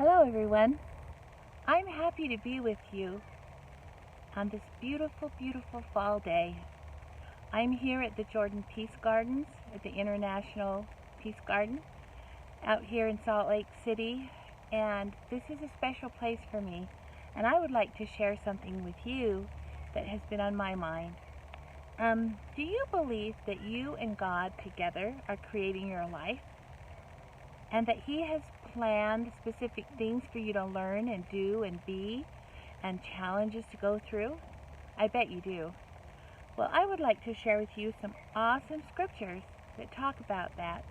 Hello everyone. I'm happy to be with you on this beautiful, beautiful fall day. I'm here at the Jordan Peace Gardens at the International Peace Garden out here in Salt Lake City, and this is a special place for me, and I would like to share something with you that has been on my mind. Do you believe that you and God together are creating your life, and that He has planned specific things for you to learn and do and be, and challenges to go through? I bet you do. Well, I would like to share with you some awesome scriptures that talk about that,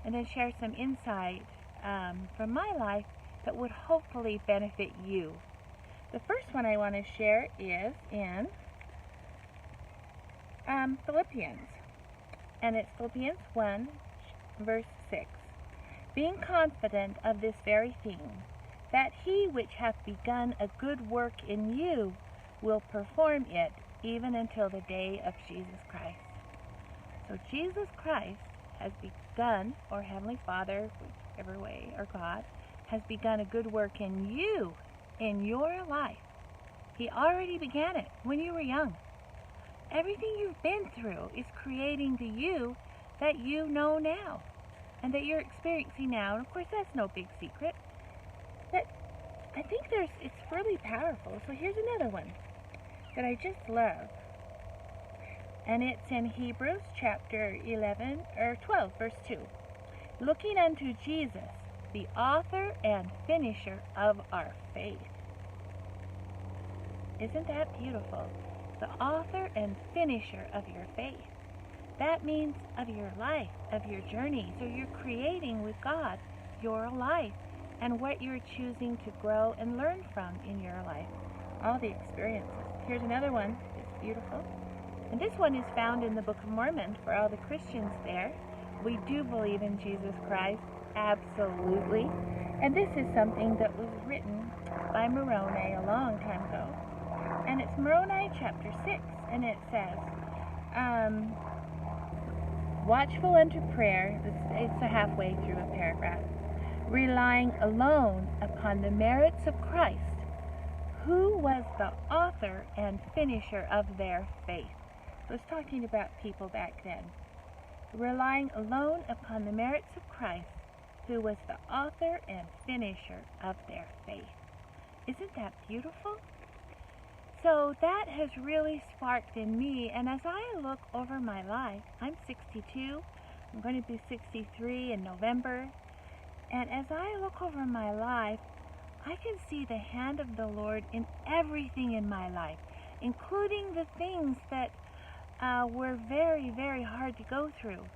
and then share some insight from my life that would hopefully benefit you. The first one I want to share is in Philippians, and it's Philippians 1, verse 6. Being confident of this very thing, that he which hath begun a good work in you will perform it even until the day of Jesus Christ. So Jesus Christ has begun, or Heavenly Father, whichever way, or God, has begun a good work in you, in your life. He already began it when you were young. Everything you've been through is creating the you that you know now, and that you're experiencing now. And of course, that's no big secret. But I think it's really powerful. So here's another one that I just love. And it's in Hebrews chapter 12, verse 2. Looking unto Jesus, the author and finisher of our faith. Isn't that beautiful? The author and finisher of your faith. That means of your life, of your journey. So you're creating with God your life and what you're choosing to grow and learn from in your life. All the experiences. Here's another one. It's beautiful. And this one is found in the Book of Mormon for all the Christians there. We do believe in Jesus Christ. Absolutely. And this is something that was written by Moroni a long time ago. And it's Moroni chapter 6. And it says, watchful unto prayer, it's a halfway through a paragraph, relying alone upon the merits of Christ, who was the author and finisher of their faith. So it's talking about people back then. Relying alone upon the merits of Christ, who was the author and finisher of their faith. Isn't that beautiful? So that has really sparked in me, and as I look over my life, I'm 62, I'm going to be 63 in November, and as I look over my life, I can see the hand of the Lord in everything in my life, including the things that were very, very hard to go through.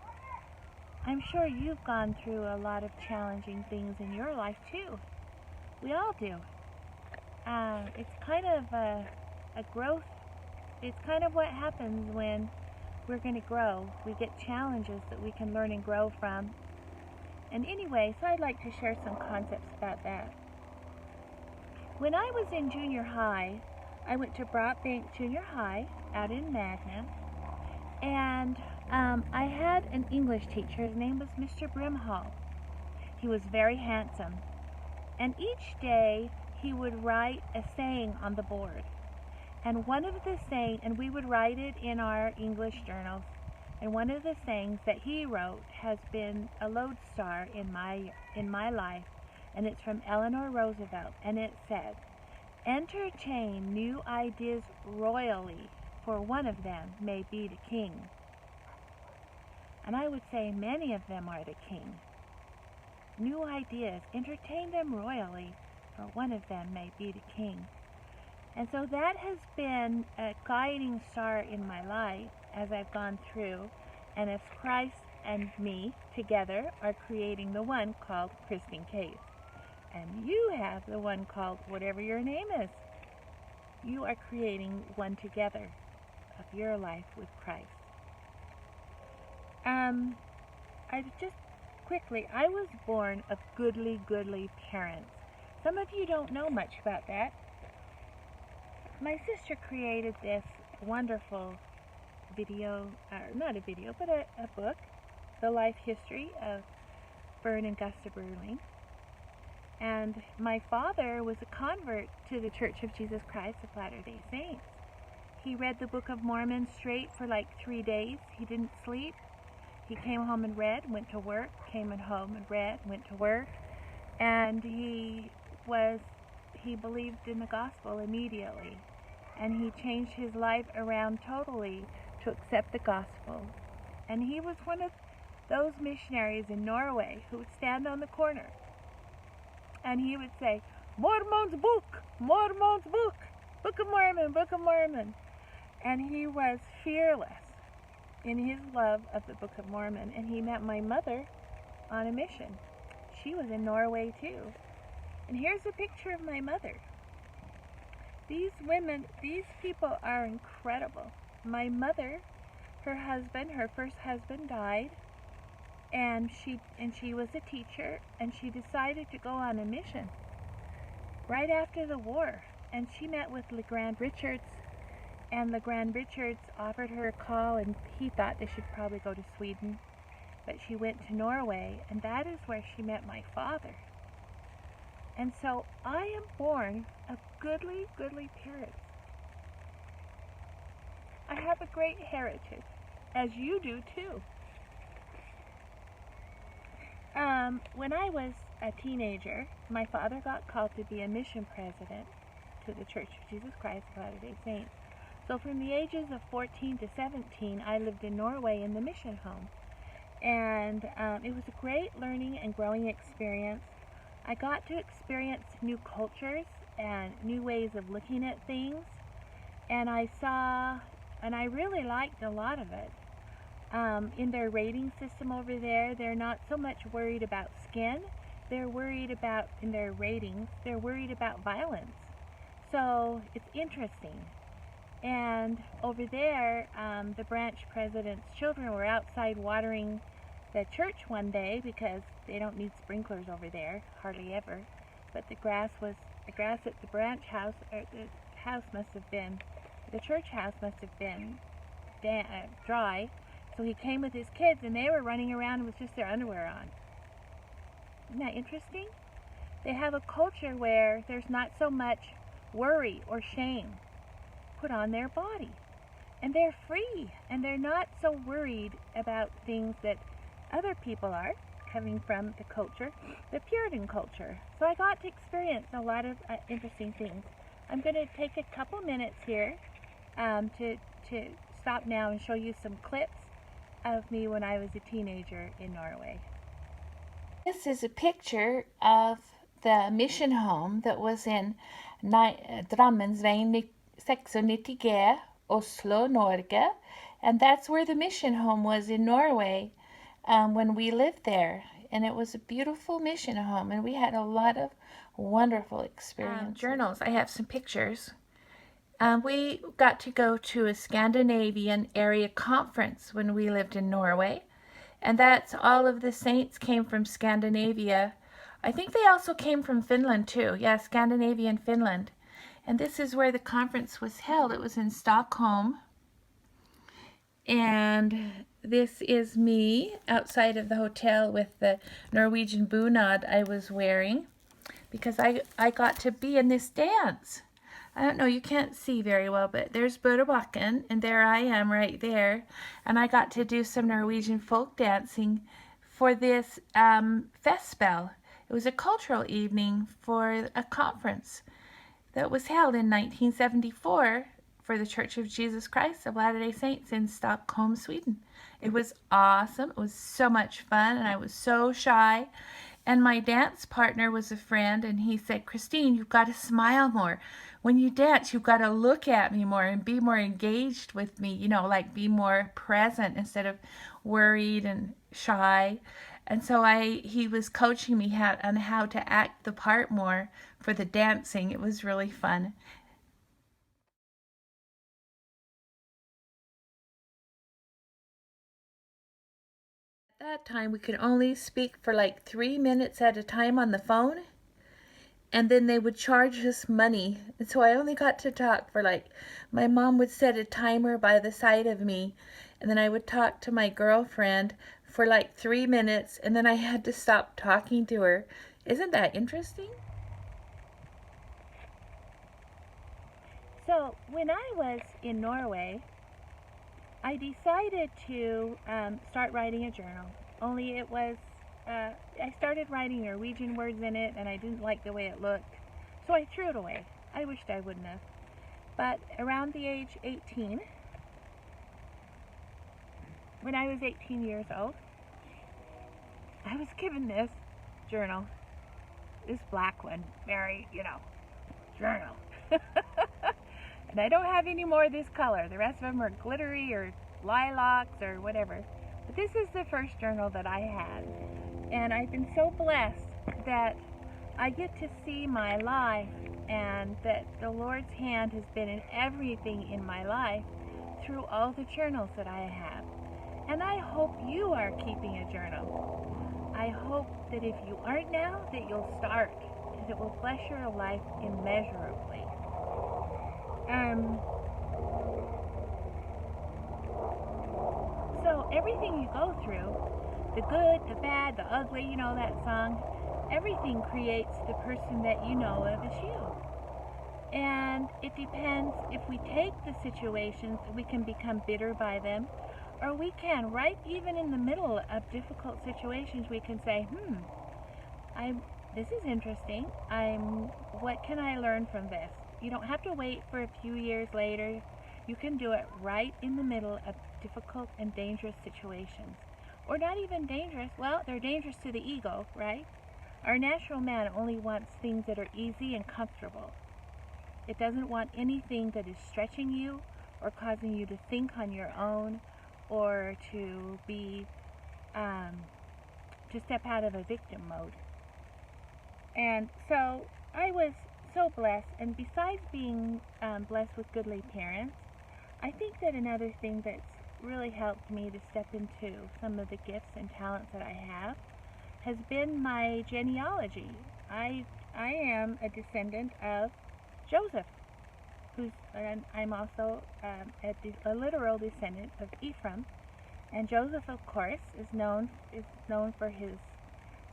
I'm sure you've gone through a lot of challenging things in your life too. We all do. It's kind of a growth. It's kind of what happens when we're going to grow. We get challenges that we can learn and grow from. And anyway, so I'd like to share some concepts about that. When I was in junior high, I went to Broadbank Junior High out in Magna, and I had an English teacher. His name was Mr. Brimhall. He was very handsome, and each day he would write a saying on the board. And one of the sayings, and we would write it in our English journals, and one of the sayings that he wrote has been a lodestar in my life, and it's from Eleanor Roosevelt, and it said, entertain new ideas royally, for one of them may be the king. And I would say many of them are the king. New ideas, entertain them royally, for one of them may be the king. And so that has been a guiding star in my life as I've gone through, and as Christ and me together are creating the one called Christine Case. And you have the one called whatever your name is. You are creating one together of your life with Christ. I was born of goodly parents. Some of you don't know much about that. My sister created this wonderful video, not a video, but a book, The Life History of Fern and Gusta Berling. And my father was a convert to the Church of Jesus Christ of Latter-day Saints. He read the Book of Mormon straight for like 3 days. He didn't sleep. He came home and read, went to work, came home and read, went to work. And he believed in the gospel immediately. And he changed his life around totally to accept the gospel. And he was one of those missionaries in Norway who would stand on the corner and he would say, "Mormon's book, Mormon's book, Book of Mormon, Book of Mormon." And he was fearless in his love of the Book of Mormon. And he met my mother on a mission. She was in Norway too. And here's a picture of my mother. These people are incredible. My mother, her first husband died, and she was a teacher, and she decided to go on a mission right after the war. And she met with LeGrand Richards, and LeGrand Richards offered her a call, and he thought they should probably go to Sweden, but she went to Norway, and that is where she met my father. And so I am born of goodly parents. I have a great heritage, as you do too. When I was a teenager, my father got called to be a mission president to the Church of Jesus Christ of Latter-day Saints. So from the ages of 14 to 17, I lived in Norway in the mission home. And it was a great learning and growing experience. I got to experience new cultures and new ways of looking at things. And I really liked a lot of it. In their rating system over there, they're not so much worried about skin. They're worried about, in their ratings, they're worried about violence. So it's interesting. And over there, the branch president's children were outside watering the church one day because they don't need sprinklers over there, hardly ever. But the grass at the branch house, or the church house must have been dry. So he came with his kids, and they were running around with just their underwear on. Isn't that interesting? They have a culture where there's not so much worry or shame put on their body. And they're free, and they're not so worried about things that other people are, coming from the culture, the Puritan culture. So I got to experience a lot of interesting things. I'm going to take a couple minutes here to stop now and show you some clips of me when I was a teenager in Norway. This is a picture of the mission home that was in Drammensveien 96G, Oslo, Norge, and that's where the mission home was in Norway when we lived there. And it was a beautiful mission home, and we had a lot of wonderful experiences. Journals, I have some pictures. We got to go to a Scandinavian area conference when we lived in Norway, and that's all of the saints came from Scandinavia. I think they also came from Finland too. Yeah, Scandinavia and Finland. And this is where the conference was held. It was in Stockholm. And this is me outside of the hotel with the Norwegian bunad I was wearing, because I got to be in this dance. I don't know, you can't see very well, but there's Budabakken, and there I am right there. And I got to do some Norwegian folk dancing for this festspel. It was a cultural evening for a conference that was held in 1974 for the Church of Jesus Christ of Latter-day Saints in Stockholm, Sweden. It was awesome. It was so much fun, and I was so shy. And my dance partner was a friend, and he said, "Christine, you've got to smile more. When you dance, you've got to look at me more and be more engaged with me, you know, like be more present instead of worried and shy." And so he was coaching me on how to act the part more for the dancing. It was really fun. At that time, we could only speak for like 3 minutes at a time on the phone, and then they would charge us money. And so I only got to talk for my mom would set a timer by the side of me, and then I would talk to my girlfriend for 3 minutes, and then I had to stop talking to her Isn't that interesting? So when I was in Norway, I decided to start writing a journal. Only it was, I started writing Norwegian words in it and I didn't like the way it looked. So I threw it away. I wished I wouldn't have. But around the age 18, when I was 18 years old, I was given this journal. This black one. Very, journal. And I don't have any more of this color. The rest of them are glittery or lilacs or whatever. But this is the first journal that I had. And I've been so blessed that I get to see my life and that the Lord's hand has been in everything in my life through all the journals that I have. And I hope you are keeping a journal. I hope that if you aren't now, that you'll start, because it will bless your life immeasurably. So everything you go through, the good, the bad, the ugly, that song, everything creates the person that you know of as you. And it depends if we take the situations, we can become bitter by them, or we can, right even in the middle of difficult situations, we can say, this is interesting. What can I learn from this? You don't have to wait for a few years later. You can do it right in the middle of difficult and dangerous situations. Or not even dangerous. Well, they're dangerous to the ego, right? Our natural man only wants things that are easy and comfortable. It doesn't want anything that is stretching you or causing you to think on your own or to be, to step out of a victim mode. And so I was so blessed, and besides being blessed with goodly parents, I think that another thing that's really helped me to step into some of the gifts and talents that I have has been my genealogy. I am a descendant of Joseph, and I'm also a literal descendant of Ephraim. And Joseph, of course, is known for his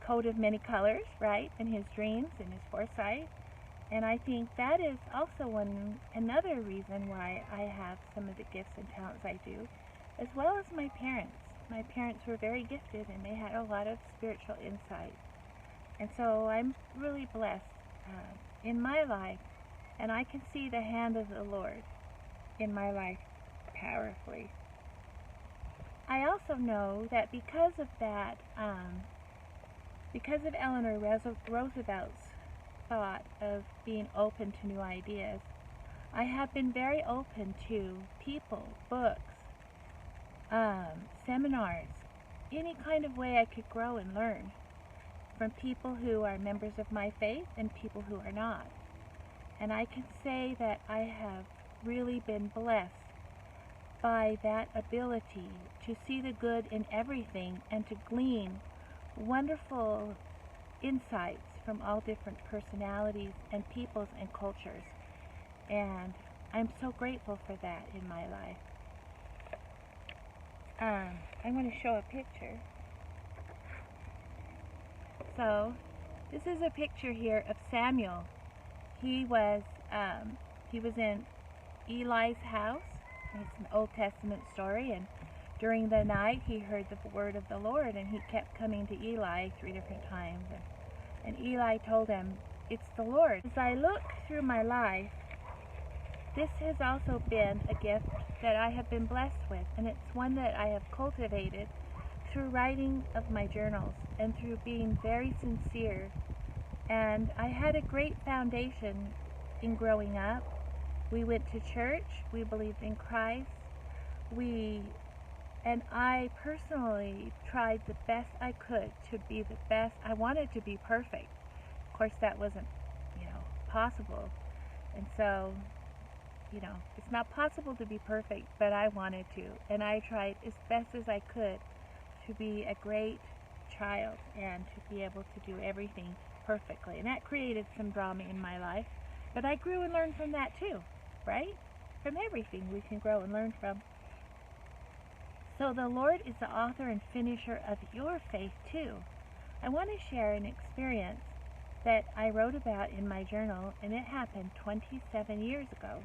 coat of many colors, right? And his dreams and his foresight. And I think that is also another reason why I have some of the gifts and talents I do, as well as my parents. My parents were very gifted and they had a lot of spiritual insight. And so I'm really blessed in my life, and I can see the hand of the Lord in my life powerfully. I also know that because of that, because of Eleanor Roosevelt's thought of being open to new ideas, I have been very open to people, books, seminars, any kind of way I could grow and learn from people who are members of my faith and people who are not. And I can say that I have really been blessed by that ability to see the good in everything and to glean wonderful insights from all different personalities and peoples and cultures. And I'm so grateful for that in my life. I'm going to show a picture. So this is a picture here of Samuel. He was in Eli's house. It's an Old Testament story, and during the night he heard the word of the Lord, and he kept coming to Eli 3 different times. And Eli told him, "It's the Lord." As I look through my life, this has also been a gift that I have been blessed with, and it's one that I have cultivated through writing of my journals and through being very sincere. And I had a great foundation in growing up. We went to church, we believed in Christ, and I personally tried the best I could to be the best. I wanted to be perfect. Of course, that wasn't, possible. And so, it's not possible to be perfect, but I wanted to. And I tried as best as I could to be a great child and to be able to do everything perfectly. And that created some drama in my life. But I grew and learned from that too, right? From everything we can grow and learn from. So the Lord is the author and finisher of your faith too. I want to share an experience that I wrote about in my journal, and it happened 27 years ago.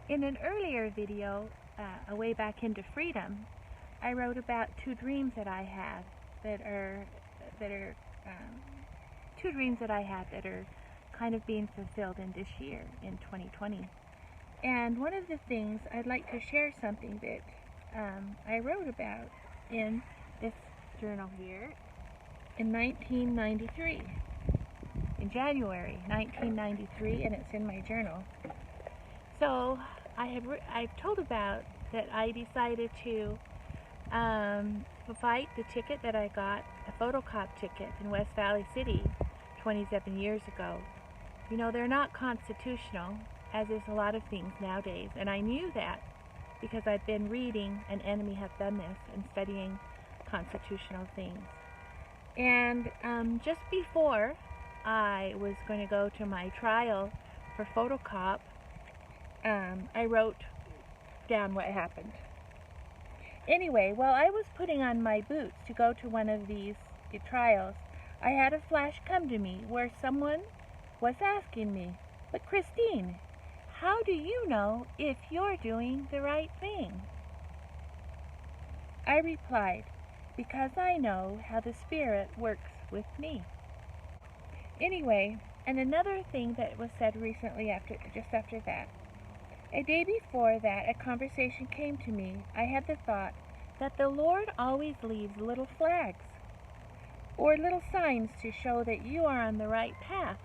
In an earlier video, A Way Back into Freedom, I wrote about two dreams that I had that are two dreams that I had that are kind of being fulfilled in this year, in 2020. And one of the things, I'd like to share something that I wrote about in this journal here in 1993, in January 1993, and it's in my journal. So I've told about that I decided to fight the ticket that I got, a photocop ticket in West Valley City 27 years ago. You know, they're not constitutional, as is a lot of things nowadays, and I knew that because I've been reading An Enemy Hath Done This and studying constitutional things. And just before I was going to go to my trial for photocop, I wrote down what happened. Anyway, while I was putting on my boots to go to one of these trials, I had a flash come to me where someone was asking me, "But Christine, how do you know if you're doing the right thing?" I replied, "Because I know how the Spirit works with me." Anyway, and another thing that was said recently just after that, a day before that, a conversation came to me. I had the thought that the Lord always leaves little flags or little signs to show that you are on the right path,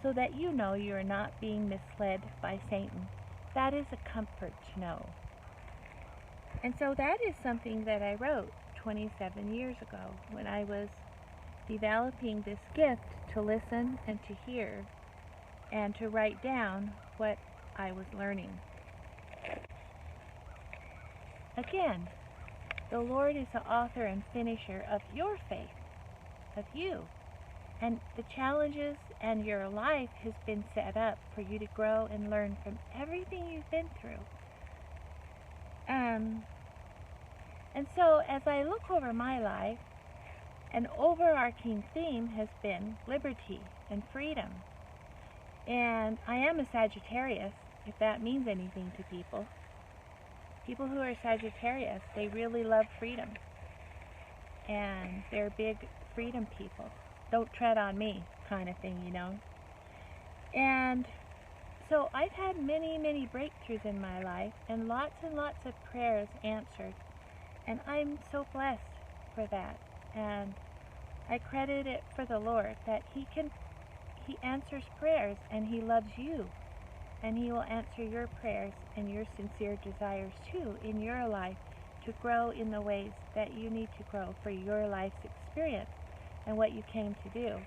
so that you know you are not being misled by Satan. That is a comfort to know. And so that is something that I wrote 27 years ago when I was developing this gift to listen and to hear and to write down what I was learning. Again, the Lord is the author and finisher of your faith, of you. And the challenges and your life has been set up for you to grow and learn from everything you've been through. And so as I look over my life, an overarching theme has been liberty and freedom. And I am a Sagittarius, if that means anything to people. People who are Sagittarius, they really love freedom. And they're big freedom people. Don't tread on me kind of thing, you know. And so I've had many, many breakthroughs in my life and lots of prayers answered. And I'm so blessed for that. And I credit it for the Lord that He answers prayers, and He loves you. And He will answer your prayers and your sincere desires too in your life to grow in the ways that you need to grow for your life's experience and what you came to do.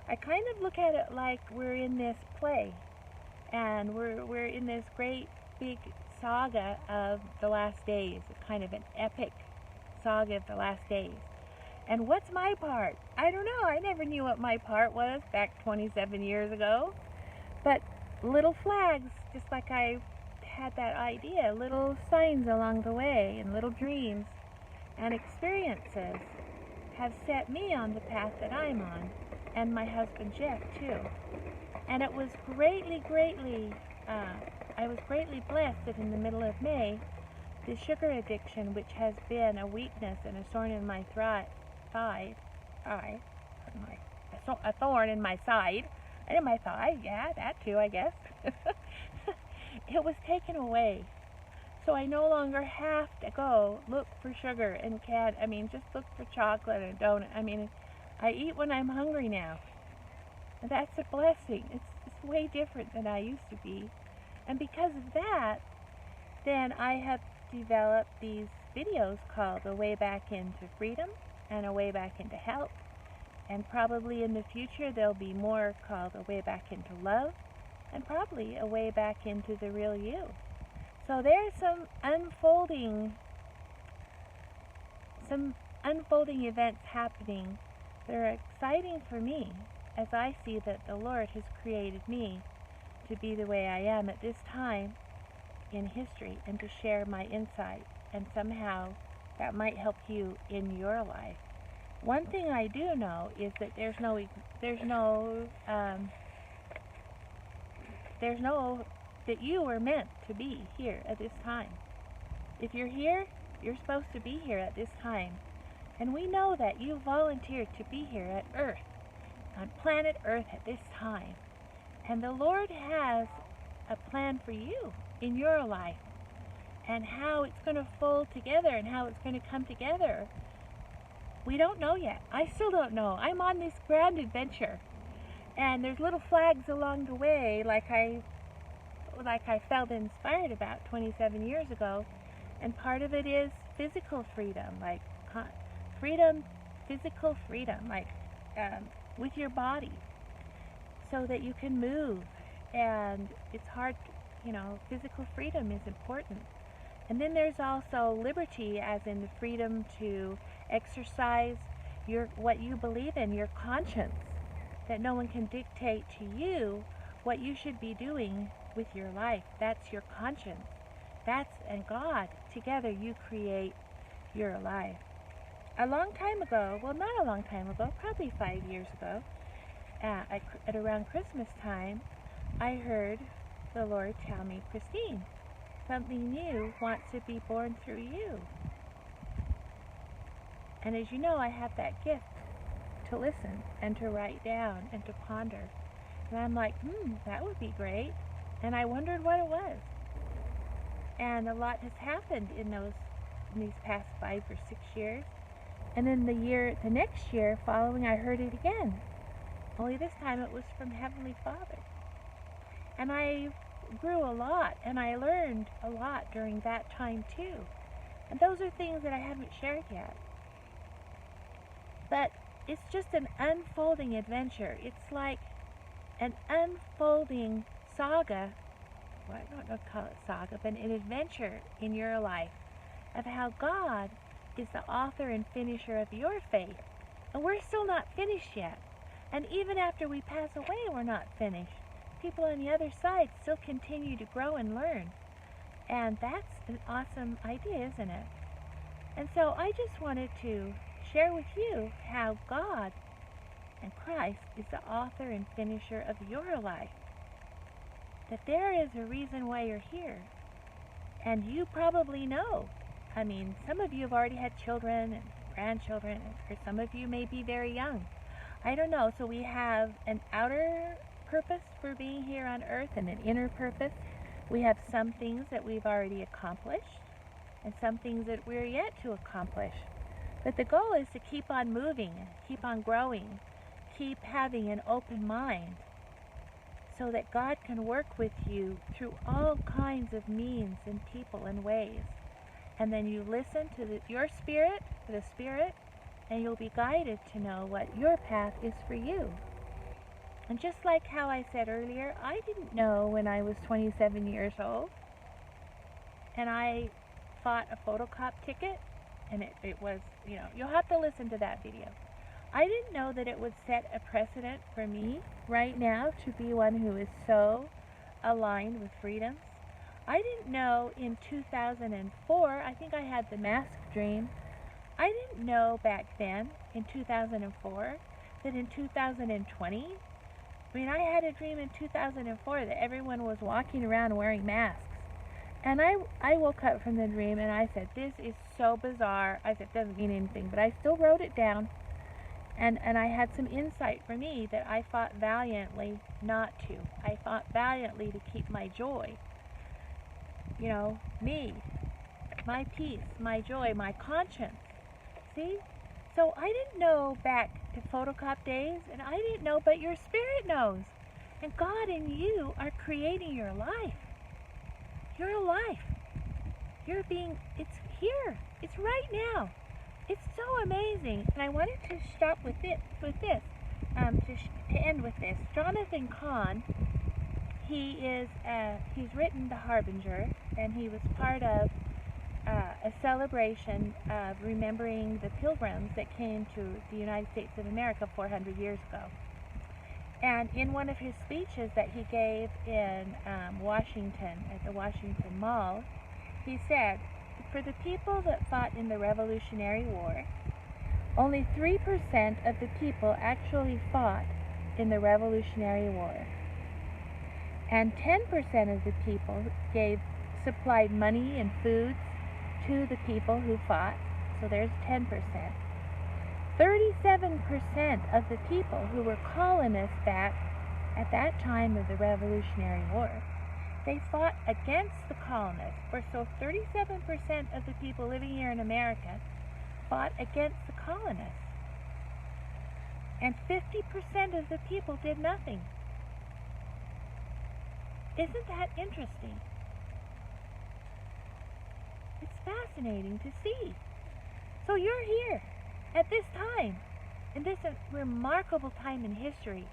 I kind of look at it like we're in this play, and we're in this great big saga of the last days, kind of an epic saga of the last days. And what's my part? I don't know. I never knew what my part was back 27 years ago. But little flags, just like I had that idea, little signs along the way, and little dreams and experiences have set me on the path that I'm on, and my husband Jeff too. And it was I was greatly blessed that in the middle of May, the sugar addiction, which has been a weakness and a thorn in my a thorn in my side, and in my thigh, yeah, that too, I guess. It was taken away. So I no longer have to go look for sugar and just look for chocolate and donut. I eat when I'm hungry now. And that's a blessing. It's way different than I used to be. And because of that, then I have developed these videos called A Way Back into Freedom and A Way Back into Health. And probably in the future there'll be more called A Way Back into Love, and probably A Way Back into the Real You. So there's some unfolding events happening that are exciting for me as I see that the Lord has created me to be the way I am at this time in history and to share my insight and somehow that might help you in your life. One thing I do know is that that you were meant to be here at this time. If you're here, you're supposed to be here at this time. And we know that you volunteered to be here at Earth, on planet Earth at this time. And the Lord has a plan for you in your life, and how it's going to fold together and how it's going to come together. We don't know yet. I still don't know. I'm on this grand adventure, and there's little flags along the way, like I felt inspired about 27 years ago. And part of it is physical freedom, like physical freedom, like with your body, so that you can move. And it's hard, physical freedom is important. And then there's also liberty, as in the freedom to exercise what you believe in, your conscience, that no one can dictate to you what you should be doing with your life. That's your conscience. And God, together you create your life. A long time ago, well, not a long time ago, probably 5 years ago, at around Christmas time, I heard the Lord tell me, Christine, something new wants to be born through you. And as you know, I have that gift to listen and to write down and to ponder. And I'm like, that would be great. And I wondered what it was. And a lot has happened in these past 5 or 6 years. And then the next year following, I heard it again. Only this time it was from Heavenly Father. And I grew a lot, and I learned a lot during that time too. And those are things that I haven't shared yet. But it's just an unfolding adventure. It's like an unfolding saga. Well, I don't know to call it saga, but an adventure in your life of how God is the author and finisher of your faith. And we're still not finished yet. And even after we pass away, we're not finished. People on the other side still continue to grow and learn. And that's an awesome idea, isn't it? And so I just wanted to share with you how God and Christ is the author and finisher of your life. That there is a reason why you're here. And you probably know. I mean, some of you have already had children and grandchildren, or some of you may be very young. I don't know. So we have an outer purpose for being here on earth and an inner purpose. We have some things that we've already accomplished and some things that we're yet to accomplish. But the goal is to keep on moving, keep on growing, keep having an open mind, so that God can work with you through all kinds of means and people and ways. And then you listen to your spirit, and you'll be guided to know what your path is for you. And just like how I said earlier, I didn't know when I was 27 years old, and I fought a photocop ticket, and it was, you'll have to listen to that video. I didn't know that it would set a precedent for me right now to be one who is so aligned with freedoms. I didn't know in 2004, I think I had the mask dream. I didn't know back then, in 2004, that in 2020, I had a dream in 2004 that everyone was walking around wearing masks. And I woke up from the dream and I said, this is so bizarre. I said, it doesn't mean anything, but I still wrote it down. And I had some insight for me that I fought valiantly not to. I fought valiantly to keep my joy. Me, my peace, my joy, my conscience. See? So I didn't know back to photocop days, and I didn't know, but your spirit knows. And God and you are creating your life. Your life. It's here. It's right now. It's so amazing. And I wanted to stop with this, to end with this. Jonathan Cahn, he's written The Harbinger, and he was part of a celebration of remembering the pilgrims that came to the United States of America 400 years ago. And in one of his speeches that he gave in Washington, at the Washington Mall, he said, for the people that fought in the Revolutionary War, only 3% of the people actually fought in the Revolutionary War. And 10% of the people supplied money and foods to the people who fought. So there's 10%. 37% of the people who were colonists back at that time of the Revolutionary War, they fought against the colonists. So 37% of the people living here in America fought against the colonists. And 50% of the people did nothing. Isn't that interesting? It's fascinating to see. So you're here at this time, in this remarkable time in history,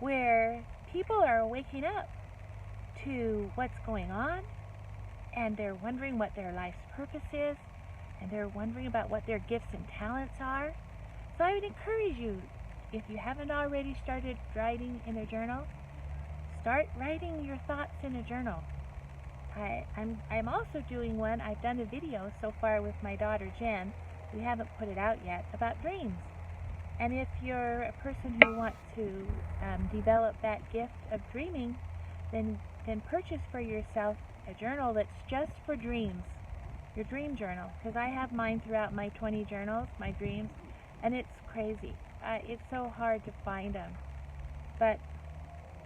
where people are waking up to what's going on, and they're wondering what their life's purpose is, and they're wondering about what their gifts and talents are. So I would encourage you, if you haven't already started writing in a journal, start writing your thoughts in a journal. I'm also doing one. I've done a video so far with my daughter Jen. We haven't put it out yet, about dreams. And if you're a person who wants to develop that gift of dreaming, then purchase for yourself a journal that's just for dreams, your dream journal. Because I have mine throughout my 20 journals, my dreams, and it's crazy. It's so hard to find them. But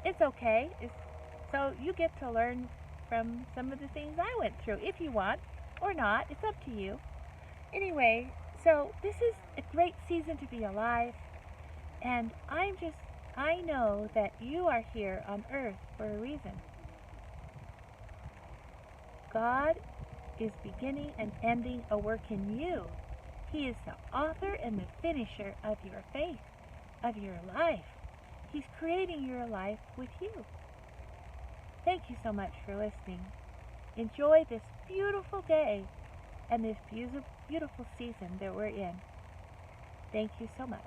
it's okay. So you get to learn from some of the things I went through, if you want, or not. It's up to you. Anyway, so this is a great season to be alive, and I know that you are here on earth for a reason. God is beginning and ending a work in you. He is the author and the finisher of your faith, of your life. He's creating your life with you. Thank you so much for listening. Enjoy this beautiful day and this beautiful season that we're in. Thank you so much.